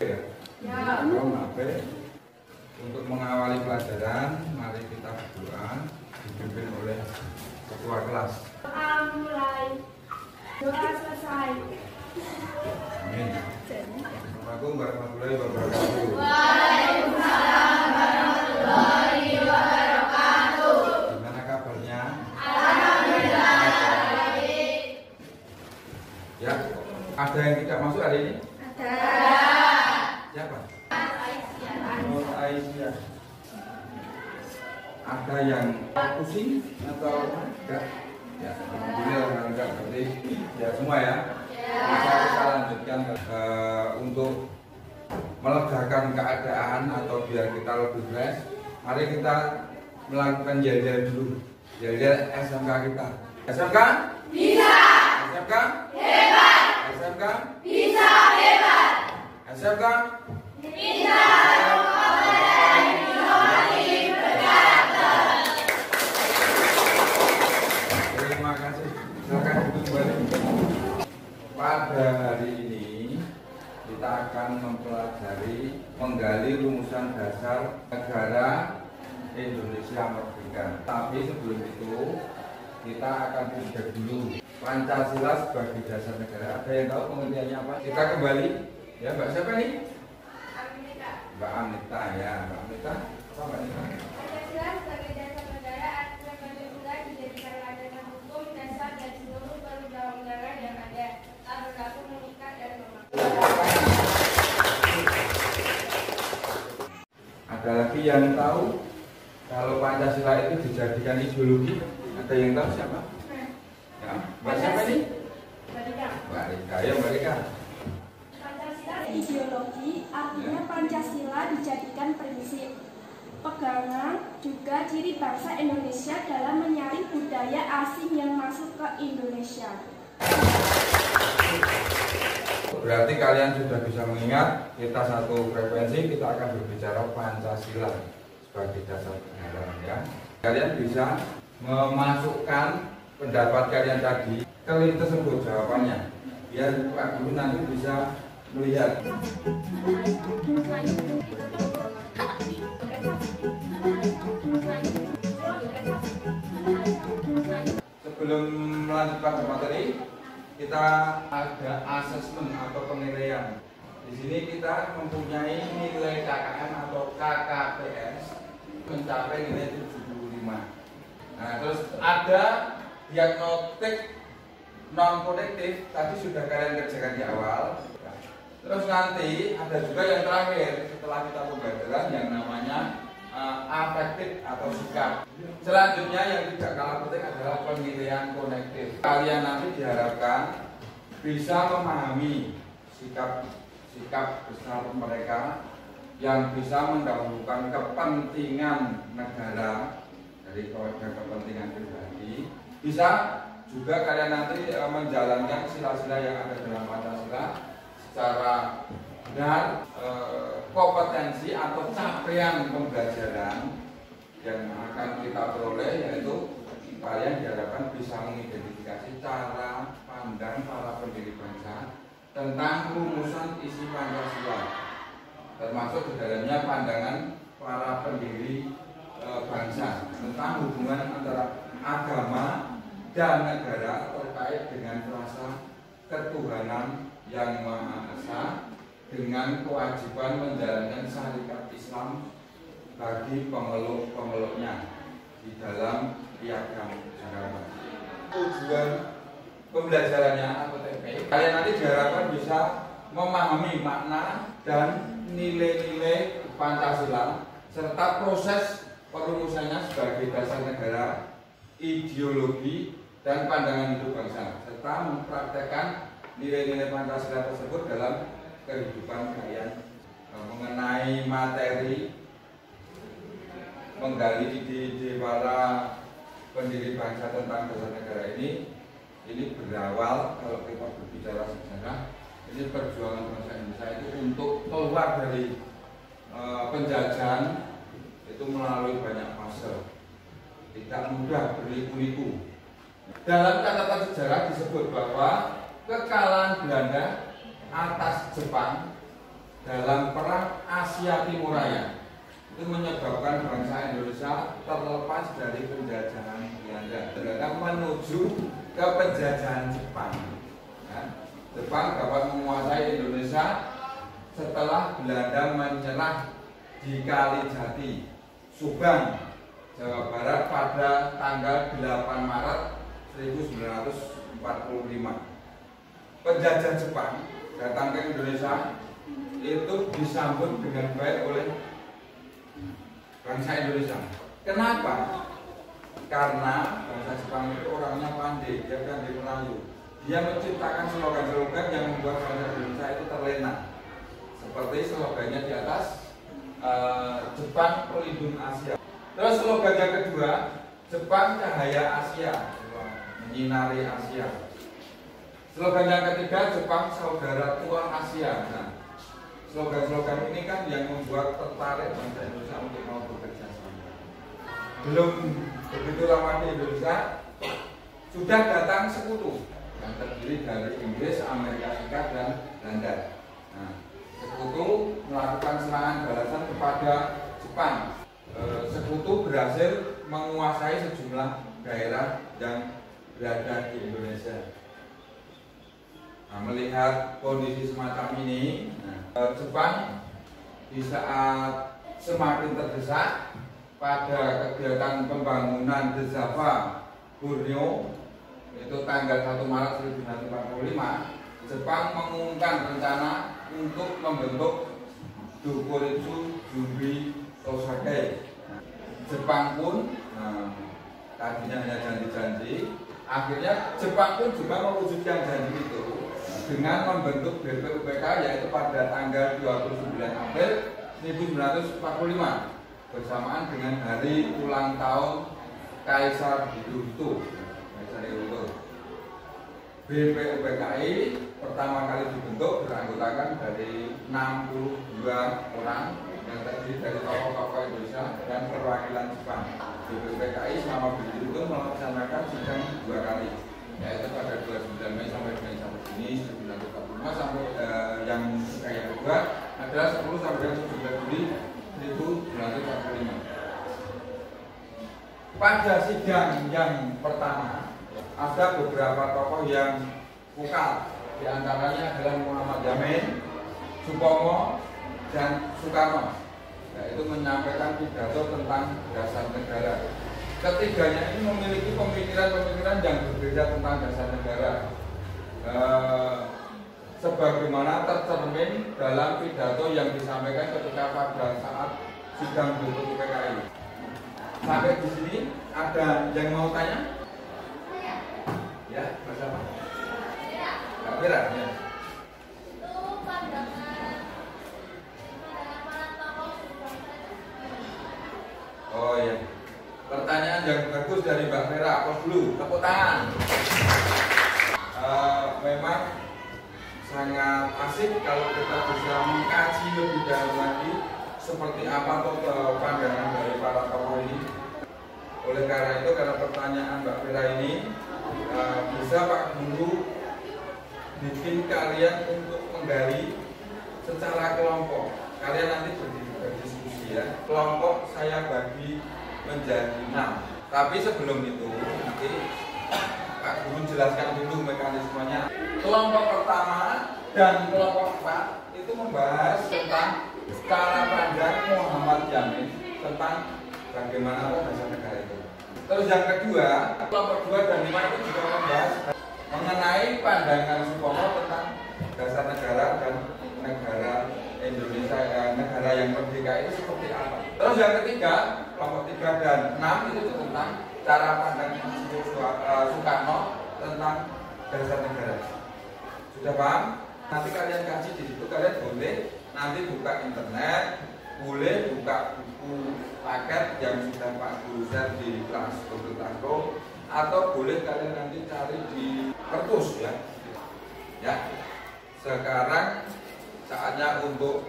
Ya. Untuk mengawali pelajaran, mari kita berdoa dipimpin oleh ketua kelas. Doa mulai, doa selesai. Amin. Assalamualaikum warahmatullahi wabarakatuh. Waalaikumsalam warahmatullahi wabarakatuh. Gimana kabarnya? Alhamdulillah baik. Ya, ada yang tidak masuk hari ini? Ada. Siapa? Nur Aisyah. Ada yang pusing atau enggak? Ya, alhamdulillah enggak berarti ya semua ya. Bisa kita lanjutkan untuk melegakan keadaan atau biar kita lebih fresh. Mari kita melakukan jel-jel dulu. Jel-jel SMK kita. SMK? Bisa. SMK? Hebat. SMK? Bisa hebat. SMK? Bisa. Terima kasih. Silakan duduk kembali. Pada hari ini kita akan mempelajari menggali rumusan dasar negara Indonesia Merdeka. Tapi sebelum itu kita akan belajar dulu Pancasila sebagai dasar negara. Ada yang tahu pengertiannya apa? Kita kembali ya, Mbak siapa nih? Mbak Anita ya, Mbak Anita. Apa Mbak Anita? Pancasila sebagai dasar negara adalah Pancasila dijadikan landasan hukum dasar dan seluruh perundang-undangan yang ada berlaku mengikat dan memaksa. Ada lagi yang tahu kalau Pancasila itu dijadikan ideologi? Ada yang tahu siapa? Ya, Mbak siapa nih? Mbak Rika, ya Mbak Rika. Pancasila ideologi artinya Pancasila dijadikan prinsip, pegangan, juga ciri bangsa Indonesia dalam menyaring budaya asing yang masuk ke Indonesia. Berarti kalian sudah bisa mengingat kita satu frekuensi, kita akan berbicara Pancasila sebagai dasar negara ya. Kalian bisa memasukkan pendapat kalian tadi ke link tersebut jawabannya, biar Pak Guru nanti bisa melihat. Sebelum melanjutkan ke materi, kita ada asesmen atau penilaian. Di sini kita mempunyai nilai KKM atau KKPS mencapai nilai 75. Nah, terus ada diagnostik non konektif, tadi sudah kalian kerjakan di awal. Terus nanti ada juga yang terakhir setelah kita pembelajaran yang namanya afektif atau sikap. Selanjutnya yang tidak kalah penting adalah penilaian konektif. Kalian nanti diharapkan bisa memahami sikap besar mereka yang bisa mendahulukan kepentingan negara dari kepentingan pribadi. Bisa juga kalian nanti menjalankan sila-sila yang ada dalam Pancasila secara benar. Kompetensi atau capaian pembelajaran yang akan kita peroleh yaitu kalian diharapkan bisa mengidentifikasi cara pandang para pendiri bangsa tentang rumusan isi Pancasila, termasuk di dalamnya pandangan para pendiri bangsa tentang hubungan antara agama dan negara terkait dengan frasa ketuhanan yang Maha Esa dengan kewajiban menjalankan syariat Islam bagi pemeluk-pemeluknya di dalam piagam Jakarta. Tujuan pembelajarannya atau TP, kalian nanti diharapkan bisa memahami makna dan nilai-nilai Pancasila serta proses perumusannya sebagai dasar negara, ideologi dan pandangan hidup bangsa, serta mempraktekkan nilai-nilai Pancasila tersebut dalam kehidupan kalian. Mengenai materi menggali ide-ide para pendiri bangsa tentang dasar negara ini berawal, kalau kita berbicara sejarah, ini perjuangan bangsa Indonesia itu untuk keluar dari penjajahan itu melalui banyak fase, tidak mudah, berliku-liku. Dalam catatan sejarah disebut bahwa kekalahan Belanda atas Jepang dalam perang Asia Timur Raya itu menyebabkan bangsa Indonesia terlepas dari penjajahan Belanda dan menuju ke penjajahan Jepang. Ya. Jepang dapat menguasai Indonesia setelah Belanda menyerah di Kalijati, Subang, Jawa Barat pada tanggal 8 Maret 1945. Penjajah Jepang datang ke Indonesia itu disambut dengan baik oleh bangsa Indonesia. Kenapa? Karena bangsa Jepang itu orangnya pandai, dia pandai Melayu. Dia menciptakan slogan-slogan yang membuat bangsa Indonesia itu terlena. Seperti slogannya di atas, Jepang pelindung Asia. Terus slogan yang kedua, Jepang cahaya Asia, menyinari Asia. Slogan yang ketiga, Jepang saudara tua Asia. Nah, slogan-slogan ini kan yang membuat tertarik bangsa Indonesia untuk mau bekerja sama. Belum begitu lama di Indonesia sudah datang sekutu yang terdiri dari Inggris, Amerika Serikat, dan Belanda. Nah, sekutu melakukan serangan balasan kepada Jepang. Sekutu berhasil menguasai sejumlah daerah yang berada di Indonesia. Nah, melihat kondisi semacam ini, Jepang di saat semakin terdesak pada kegiatan pembangunan The Java Borneo itu tanggal 1 Maret 1945, Jepang mengumumkan rencana untuk membentuk Dokuritsu Jumbi Tosake. Jepang pun tadinya hanya janji-janji, akhirnya Jepang pun juga mewujudkan janji itu dengan membentuk BPUPK, yaitu pada tanggal 29 April 1945 bersamaan dengan hari ulang tahun Kaisar Hirohito. BPUPKI pertama kali dibentuk beranggotakan dari 62 orang yang terdiri dari tokoh-tokoh Indonesia dan perwakilan Jepang. BPUPKI selama berdiri itu melaksanakan sidang 2 kali, yaitu pada 29 Mei sampai dengan 1 Juni 1945 sampai yang kedua adalah 10 sampai dengan 17 Juli 1945. Pada sidang yang pertama ada beberapa tokoh yang vokal, di antaranya adalah Muhammad Yamin, Supomo, dan Soekarno, yaitu menyampaikan pidato tentang dasar negara. Ketiganya ini memiliki pemikiran-pemikiran yang berbeda tentang dasar negara, sebagaimana tercermin dalam pidato yang disampaikan ketika pada saat sidang BPUPKI. Sampai di sini ada yang mau tanya? Ya, Mas apa? Mbak Vera, ya. Itu pandangan para tokoh. Oh iya. Pertanyaan yang bagus dari Mbak Vera. Aplaus dulu, tepuk tangan. Memang sangat asik kalau kita bisa mengkaji lebih dalam lagi seperti apa pandangan dari para tokoh ini. Oleh karena itu, karena pertanyaan Mbak Vera ini, bisa Pak Guru bikin kalian untuk menggali secara kelompok. Kalian nanti berdiskusi ya. Kelompok saya bagi menjadi 6. Tapi sebelum itu nanti Pak Guru jelaskan dulu mekanismenya. Kelompok pertama dan kelompok 4 itu membahas tentang cara pandang Muhammad Yamin tentang bagaimana dasar negara itu. Terus yang kedua, kelompok 2 dan 5 itu juga membahas mengenai pandangan Supomo tentang dasar negara dan negara Indonesia, negara yang merdeka itu seperti apa. Terus yang ketiga, kelompok 3 dan 6 itu tentang cara pandang Soekarno tentang dasar negara. Sudah paham? Nanti kalian kaji di situ, kalian boleh nanti buka internet, boleh buka buku paket yang sudah Pak Guru share di kelas Komputako, atau boleh kalian nanti cari di perpus ya. Ya. Sekarang saatnya untuk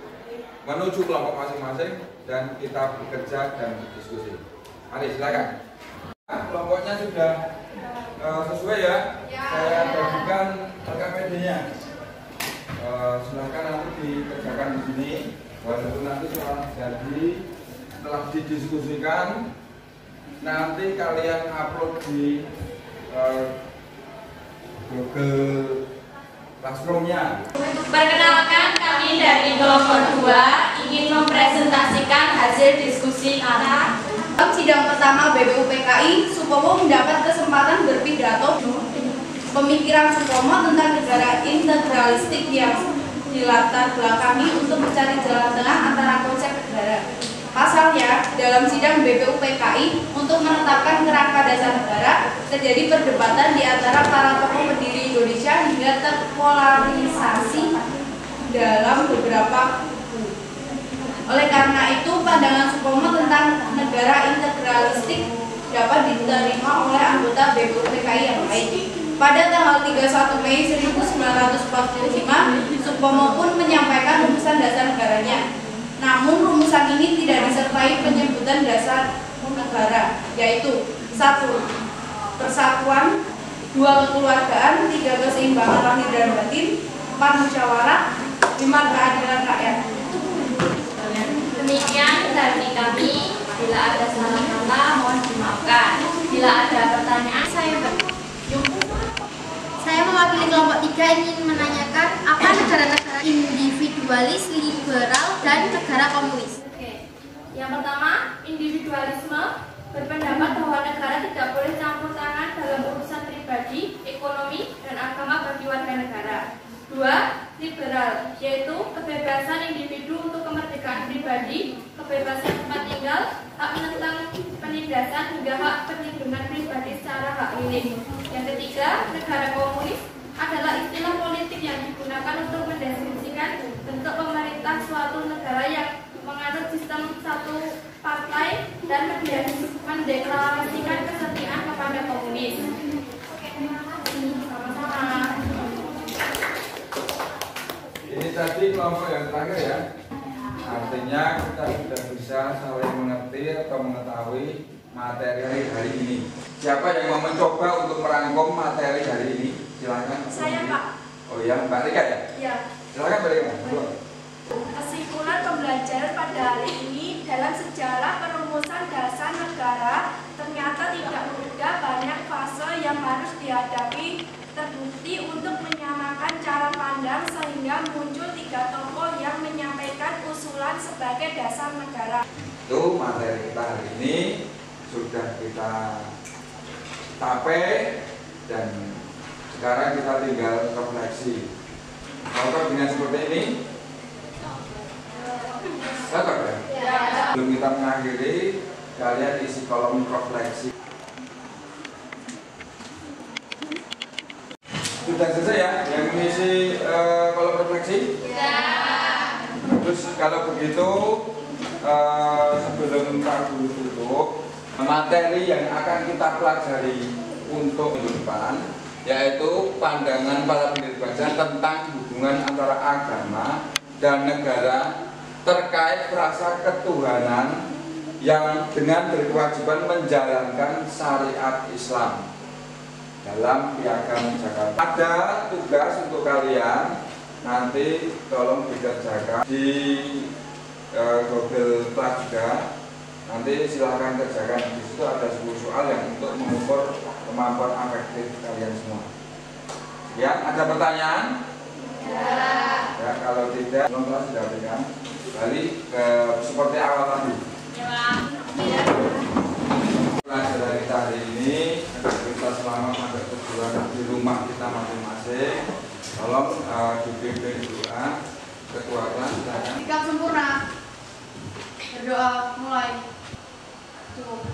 menuju kelompok masing-masing dan kita bekerja dan berdiskusi. Mari silakan. Kelompoknya sudah sesuai ya. Saya bagikan RKPD-nya. Silahkan nanti dikerjakan di sini. Walaupun nanti setelah jadi, setelah didiskusikan, nanti kalian upload di Google Classroom-nya. Perkenalkan, kami dari kelompok 2 ingin mempresentasikan hasil diskusi kita. Dalam sidang pertama BPUPKI, Supomo mendapat kesempatan berpidato pemikiran Supomo tentang negara integralistik yang dilatar belakangi untuk mencari jalan tengah antara konsep negara. Pasalnya, dalam sidang BPUPKI untuk menetapkan kerangka dasar negara, terjadi perdebatan di antara para tokoh pendiri Indonesia hingga terpolarisasi dalam beberapa kubu. Oleh karena itu, pandangan Supomo tentang negara integralistik dapat diterima oleh anggota BPUPKI yang lain. Pada tanggal 31 Mei 1945, Supomo pun menyampaikan rumusan dasar negaranya. Namun rumusan ini tidak disertai penyebutan dasar negara, yaitu 1. Persatuan, 2. Kekeluargaan, 3. Keseimbangan lahir dan batin, 4. Musyawarah, 5. Keadilan rakyat. Demikian dari kami. Bila ada salah kata, mohon dimaafkan. Bila ada pertanyaan, Saya mewakili kelompok 3 ingin menanyakan apa negara-negara individualis, liberal, dan negara komunis. Oke. Yang pertama, individualisme berpendapat bahwa negara tidak boleh campur tangan dalam urusan pribadi, ekonomi, dan agama bagi warga negara. 2. Liberal, yaitu kebebasan individu untuk kemerdekaan pribadi, kebebasan tempat tinggal, hak menentang penindasan, hingga hak perlindungan pribadi secara hak milik. Yang ketiga, negara komunis adalah istilah politik yang digunakan untuk mendeskripsikan bentuk pemerintah suatu negara yang menganut sistem satu partai dan mendeklarasikan kesetiaan kepada komunis. Sama-sama. Ini tadi kelompok yang terakhir ya. Artinya kita sudah bisa saling mengerti atau mengetahui materi hari ini. Siapa yang mau mencoba untuk merangkum materi hari ini? Silakan. Saya, Pak. Oh ya, Mbak Rika ya? Ya. Silakan Mbak Rika. Kesimpulan pembelajaran pada hari ini dalam sejarah perumusan dasar negara ternyata tidak mudah, banyak fase yang harus dihadapi. Terbukti untuk menyamakan cara pandang sehingga muncul 3 tokoh yang menyampaikan usulan sebagai dasar negara. Itu materi kita hari ini sudah kita capai dan sekarang kita tinggal refleksi. Cocok dengan seperti ini? Cocok ya? Sebelum kita mengakhiri, kalian isi kolom refleksi. Sudah selesai ya yang mengisi kolom refleksi? Ya. Terus kalau begitu sebelum Pak Guru tutup, materi yang akan kita pelajari untuk minggu depan yaitu pandangan para pendiri bangsa tentang hubungan antara agama dan negara terkait rasa ketuhanan yang dengan berkewajiban menjalankan syariat Islam dalam Piagam Jakarta. Ada tugas untuk kalian, nanti tolong dikerjakan di Google Class juga. Nanti silahkan kerjakan. Di situ ada 10 soal yang untuk mengukur kemampuan afektif kalian semua. Ya, ada pertanyaan? Ya, kalau tidak, belum kelas sudah berikan. Balik ke seperti awal tadi. Ya. Pelajaran kita hari ini, kita selamat sampai tujuan di rumah kita masing-masing. Tolong dibimbing doa, kekuatan, silakan. Sikap sempurna. Berdoa mulai. Cukup.